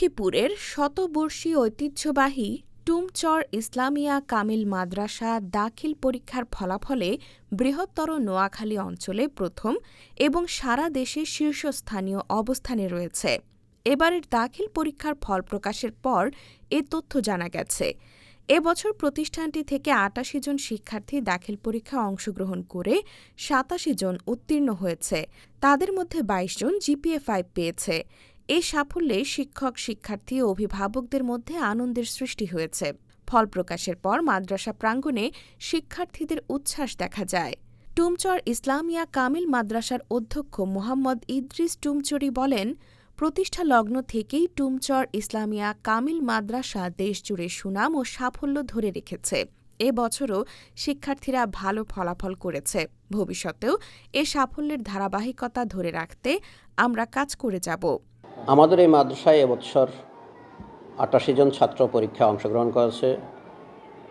লক্ষ্মীপুরের শতবর্ষী ঐতিহ্যবাহী টুমচর ইসলামিয়া কামিল মাদ্রাসা দাখিল পরীক্ষার ফলাফলে বৃহত্তর নোয়াখালী অঞ্চলে প্রথম এবং সারা দেশে শীর্ষস্থানীয় অবস্থানে রয়েছে। এবারের দাখিল পরীক্ষার ফল প্রকাশের পর এ তথ্য জানা গেছে। এবছর প্রতিষ্ঠানটি থেকে ৮৮ জন শিক্ষার্থী দাখিল পরীক্ষায় অংশগ্রহণ করে ৮৭ জন উত্তীর্ণ হয়েছে। তাদের মধ্যে ২২ জন জিপিএ-৫ পেয়েছে। এই সাফল্যে শিক্ষক, শিক্ষার্থী ও অভিভাবকদের মধ্যে আনন্দের সৃষ্টি হয়েছে। ফল প্রকাশের পর মাদ্রাসা প্রাঙ্গণে শিক্ষার্থীদের উচ্ছ্বাস দেখা যায়। টুমচর ইসলামিয়া কামিল মাদ্রাসার অধ্যক্ষ মোহাম্মদ ইদ্রিস টুমচরি বলেন, প্রতিষ্ঠা লগ্ন থেকেই টুমচর ইসলামিয়া কামিল মাদ্রাসা দেশজুড়ে সুনাম ও সাফল্য ধরে রেখেছে। এ বছরও শিক্ষার্থীরা ভালো ফলাফল করেছে। ভবিষ্যতেও এ সাফল্যের ধারাবাহিকতা ধরে রাখতে আমরা কাজ করে যাব। আমাদের এই মাদ্রাসায় এবছর ৮৮ জন ছাত্র পরীক্ষায় অংশগ্রহণ করেছে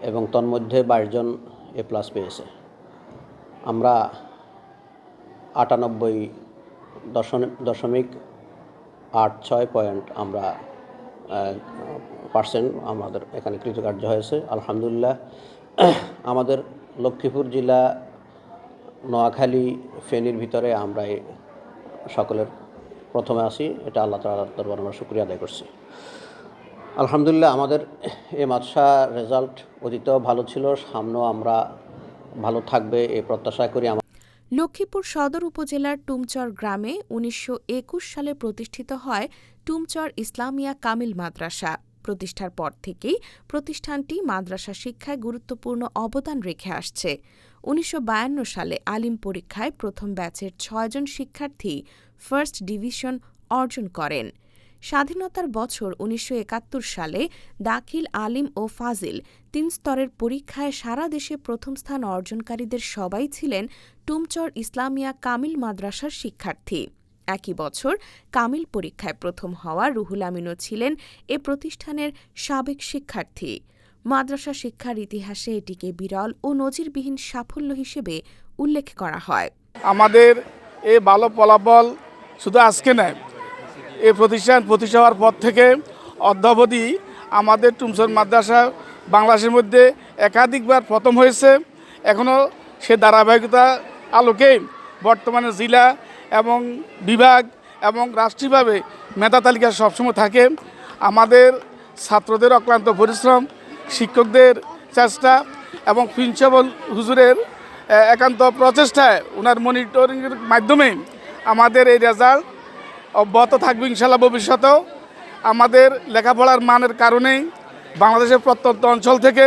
এবং তন্মধ্যে ২২ জন A+ পেয়েছে। আমরা ৯৮.86 পয়েন্ট পার্সেন্ট আমাদের এখানে কৃতকার্য হয়েছে। আলহামদুলিল্লাহ। আমাদের লক্ষ্মীপুর জেলা, নোয়াখালী, ফেনীর ভিতরে আমরা সকলের প্রথমে আসি। এটা আল্লাহ তাআলার দরবারে আমরা শুকরিয়া আদায় করছি। আলহামদুলিল্লাহ, আমাদের এই মাদ্রাসা রেজাল্ট অতীতেও ভালো ছিল, সামনেও আমরা ভালো থাকবে এই প্রত্যাশা করি। লক্ষ্মীপুর সদর উপজেলার টুমচর গ্রামে ১৯২১ সালে প্রতিষ্ঠিত হয় টুমচর ইসলামিয়া কামিল মাদ্রাসা। প্রতিষ্ঠার পর থেকেই প্রতিষ্ঠানটি মাদ্রাসা শিক্ষায় গুরুত্বপূর্ণ অবদান রেখে আসছে। ১৯৫২ সালে আলিম পরীক্ষায় প্রথম ব্যাচের ৬ জন শিক্ষার্থী ফার্স্ট ডিভিশন অর্জন করেন। স্বাধীনতার বছর ১৯৭১ সালে দাখিল, আলিম ও ফাজিল ৩ স্তরের পরীক্ষায় সারা দেশে প্রথম স্থান অর্জনকারীদের সবাই ছিলেন টুমচর ইসলামিয়া কামিল মাদ্রাসার শিক্ষার্থী। একই বছর কামিল পরীক্ষায় প্রথম হওয়া রুহুল আমিনও ছিলেন এ প্রতিষ্ঠানের সাবেক শিক্ষার্থী। মাদ্রাসা শিক্ষার ইতিহাসে এটিকে বিরল ও নজিরবিহীন সাফল্য হিসেবে উল্লেখ করা হয়। আমাদের এই ভালো ফলাফল শুধু আজকে নয়, এই প্রতিষ্ঠান প্রতিষ্ঠা হওয়ার পর থেকে অদ্যাবধি আমাদের টুমচর মাদ্রাসা বাংলাদেশের মধ্যে একাধিকবার প্রথম হয়েছে। এখনও সে ধারাবাহিকতা আলোকে বর্তমানে জেলা এবং বিভাগ এবং রাষ্ট্রীয়ভাবে মেধা তালিকা সবসময় থাকে। আমাদের ছাত্রদের অক্লান্ত পরিশ্রম, শিক্ষকদের চেষ্টা এবং প্রিন্সিপাল হুজুরের একান্ত প্রচেষ্টায়, ওনার মনিটরিংয়ের মাধ্যমে আমাদের এই রেজাল্ট অব্যাহত থাকবে ইনশাআল্লাহ। ভবিষ্যতেও আমাদের লেখাপড়ার মানের কারণেই বাংলাদেশের প্রত্যন্ত অঞ্চল থেকে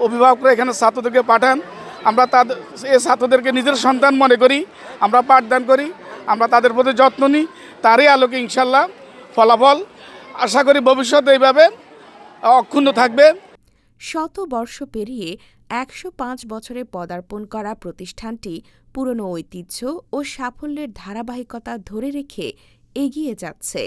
অভিভাবকরা এখানে ছাত্রদেরকে পাঠান। আমরা এই ছাত্রদেরকে নিজের সন্তান মনে করি, আমরা পাঠদান করি, আমরা তাদের প্রতি যত্ন নিই। তারই আলোকে ইনশাআল্লাহ ফলাফল আশা করি ভবিষ্যতে এইভাবে অক্ষুণ্ণ থাকবে। শত বর্ষ পেরিয়ে ১০৫ বছরে পদার্পণ করা প্রতিষ্ঠানটি পুরনো ঐতিহ্য ও সাফল্যের ধারাবাহিকতা ধরে রেখে এগিয়ে যাচ্ছে।